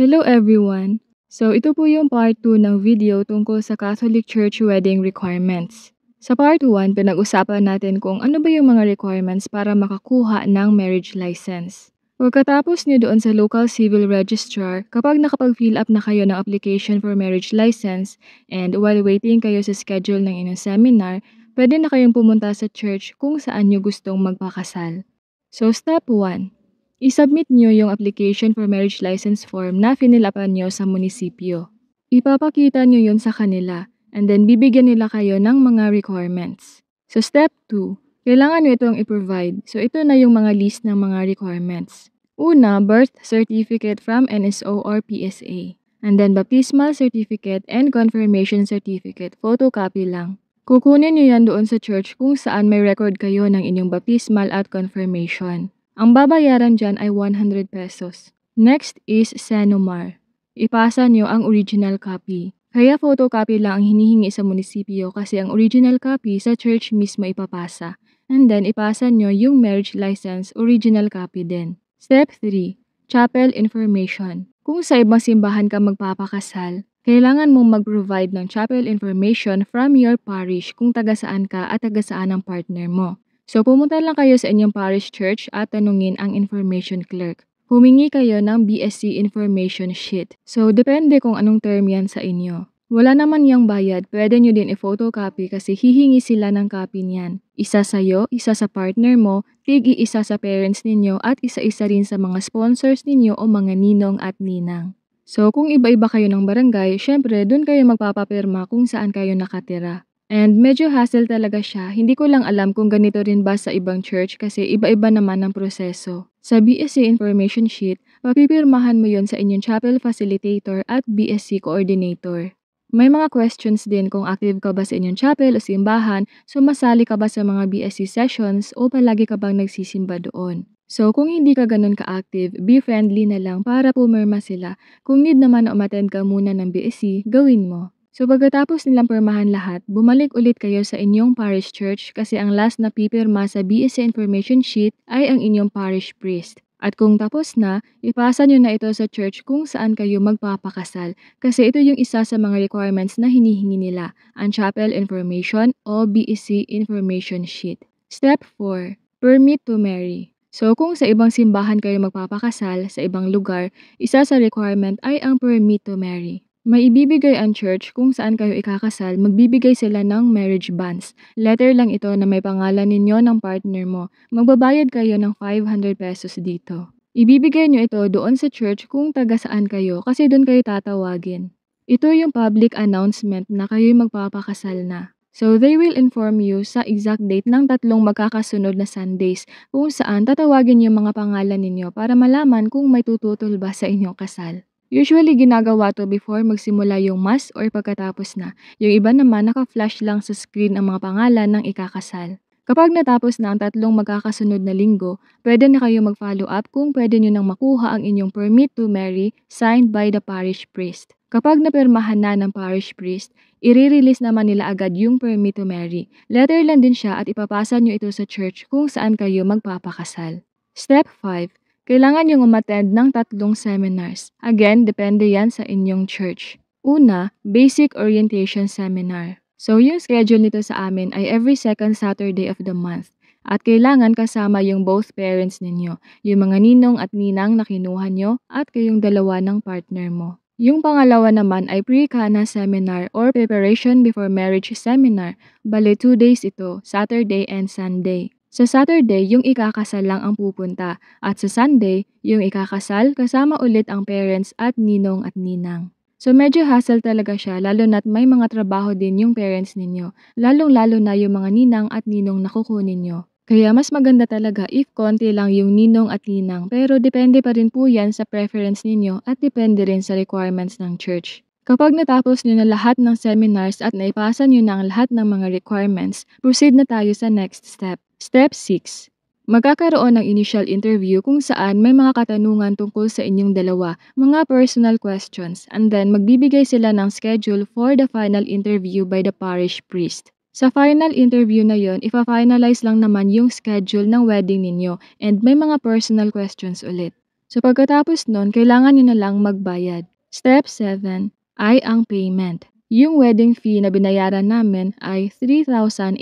Hello everyone! So ito po yung part 2 ng video tungkol sa Catholic Church wedding requirements. Sa part 1, pinag-usapan natin kung ano ba yung mga requirements para makakuha ng marriage license. Pagkatapos niyo doon sa local civil registrar, kapag nakapag-fill up na kayo ng application for marriage license and while waiting kayo sa schedule ng inyong seminar, pwede na kayong pumunta sa church kung saan niyo gustong magpakasal. So step 1. I-submit nyo yung application for marriage license form na finilapan nyo sa munisipyo. Ipapakita nyo yun sa kanila and then bibigyan nila kayo ng mga requirements. So step 2, kailangan nyo itong i-provide. So ito na yung mga list ng mga requirements. Una, birth certificate from NSO or PSA. And then baptismal certificate and confirmation certificate, photocopy lang. Kukunin nyo yan doon sa church kung saan may record kayo ng inyong baptismal at confirmation. Ang babayaran dyan ay 100 pesos. Next is Senomar. Ipasa nyo ang original copy. Kaya photocopy lang ang hinihingi sa munisipyo kasi ang original copy sa church mismo ipapasa. And then ipasa nyo yung marriage license, original copy din. Step 3. Chapel information. Kung sa ibang simbahan ka magpapakasal, kailangan mong mag-provide ng chapel information from your parish kung taga saan ka at taga saan ang partner mo. So pumunta lang kayo sa inyong parish church at tanungin ang information clerk. Humingi kayo ng BSC information sheet. So depende kung anong term yan sa inyo. Wala naman yung bayad, pwede nyo din i-photocopy kasi hihingi sila ng copy niyan. Isa sa'yo, isa sa partner mo, tig-isa sa parents ninyo at isa-isa rin sa mga sponsors ninyo o mga ninong at ninang. So kung iba-iba kayo ng barangay, syempre dun kayo magpapapirma kung saan kayo nakatira. And medyo hassle talaga siya. Hindi ko lang alam kung ganito rin ba sa ibang church kasi iba-iba naman ang proseso. Sa BSC information sheet, papipirmahan mo yon sa inyong chapel facilitator at BSC coordinator. May mga questions din kung active ka ba sa inyong chapel o simbahan, sumasali ka ba sa mga BSC sessions o palagi ka bang nagsisimba doon. So kung hindi ka ganun ka-active, be friendly na lang para pumirma sila. Kung need naman na umattend ka muna ng BSC, gawin mo. So pagkatapos nilang pirmahan lahat, bumalik ulit kayo sa inyong parish church kasi ang last na pipirma sa BSC information sheet ay ang inyong parish priest. At kung tapos na, ipasa nyo na ito sa church kung saan kayo magpapakasal kasi ito yung isa sa mga requirements na hinihingi nila, ang chapel information o BSC information sheet. Step 4. Permit to marry. So kung sa ibang simbahan kayo magpapakasal sa ibang lugar, isa sa requirement ay ang permit to marry. May ibibigay ang church kung saan kayo ikakasal, magbibigay sila ng marriage bonds. Letter lang ito na may pangalan ninyo ng partner mo. Magbabayad kayo ng 500 pesos dito. Ibibigay nyo ito doon sa church kung taga saan kayo kasi doon kayo tatawagin. Ito yung public announcement na kayo'y magpapakasal na. So they will inform you sa exact date ng 3 magkakasunod na Sundays kung saan tatawagin yung mga pangalan ninyo para malaman kung may tututol ba sa inyong kasal. Usually ginagawa to before magsimula yung mass or pagkatapos na. Yung iba naman naka-flash lang sa screen ang mga pangalan ng ikakasal. Kapag natapos na ang 3 magkakasunod na linggo, pwede na kayo mag-follow up kung pwede nyo nang makuha ang inyong permit to marry signed by the parish priest. Kapag napirmahan na ng parish priest, i-release naman nila agad yung permit to marry. Letter lang din siya at ipapasa nyo ito sa church kung saan kayo magpapakasal. Step 5. Kailangan yung umattend ng 3 seminars. Again, depende yan sa inyong church. Una, Basic Orientation Seminar. So, yung schedule nito sa amin ay every second Saturday of the month. At kailangan kasama yung both parents ninyo, yung mga ninong at ninang na kinuha nyo at kayong dalawa ng partner mo. Yung pangalawa naman ay Pre-Cana Seminar or Preparation Before Marriage Seminar. Bale 2 days ito, Saturday and Sunday. Sa Saturday, yung ikakasal lang ang pupunta at sa Sunday, yung ikakasal kasama ulit ang parents at ninong at ninang. So medyo hassle talaga siya lalo na't may mga trabaho din yung parents ninyo, lalong-lalo na yung mga ninang at ninong na kukunin nyo. Kaya mas maganda talaga if konti lang yung ninong at ninang pero depende pa rin po yan sa preference ninyo at depende rin sa requirements ng church. Kapag natapos nyo na lahat ng seminars at naipasa nyo na ang lahat ng mga requirements, proceed na tayo sa next step. Step 6. Magkakaroon ng initial interview kung saan may mga katanungan tungkol sa inyong dalawa, mga personal questions, and then magbibigay sila ng schedule for the final interview by the parish priest. Sa final interview na yon, ipa-finalize lang naman yung schedule ng wedding ninyo and may mga personal questions ulit. So pagkatapos nun, kailangan nyo na lang magbayad. Step 7 ay ang payment. Yung wedding fee na binayaran namin ay 3,890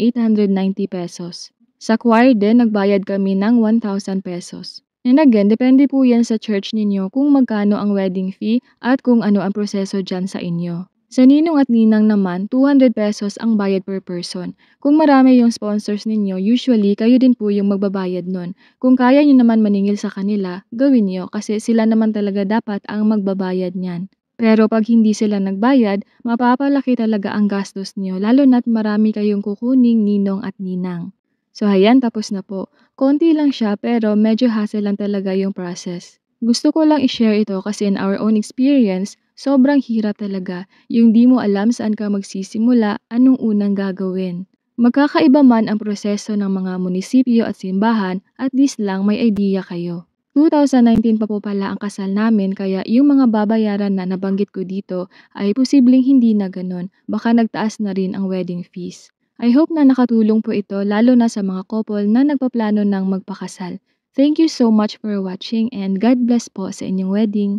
pesos. Sa choir din, nagbayad kami ng 1,000 pesos. And again, depende po yan sa church ninyo kung magkano ang wedding fee at kung ano ang proseso dyan sa inyo. Sa ninong at ninang naman, 200 pesos ang bayad per person. Kung marami yung sponsors ninyo, usually kayo din po yung magbabayad nun. Kung kaya nyo naman maningil sa kanila, gawin nyo kasi sila naman talaga dapat ang magbabayad niyan. Pero pag hindi sila nagbayad, mapapalaki talaga ang gastos nyo lalo na't marami kayong kukuning ninong at ninang. So ayan, tapos na po. Konti lang siya pero medyo hassle lang talaga yung process. Gusto ko lang i-share ito kasi in our own experience, sobrang hirap talaga yung di mo alam saan ka magsisimula, anong unang gagawin. Magkakaiba man ang proseso ng mga munisipyo at simbahan, at least lang may idea kayo. 2019 pa po pala ang kasal namin kaya yung mga babayaran na nabanggit ko dito ay posibleng hindi na ganun, baka nagtaas na rin ang wedding fees. I hope na nakatulong po ito lalo na sa mga couple na nagpaplano ng magpakasal. Thank you so much for watching and God bless po sa inyong wedding.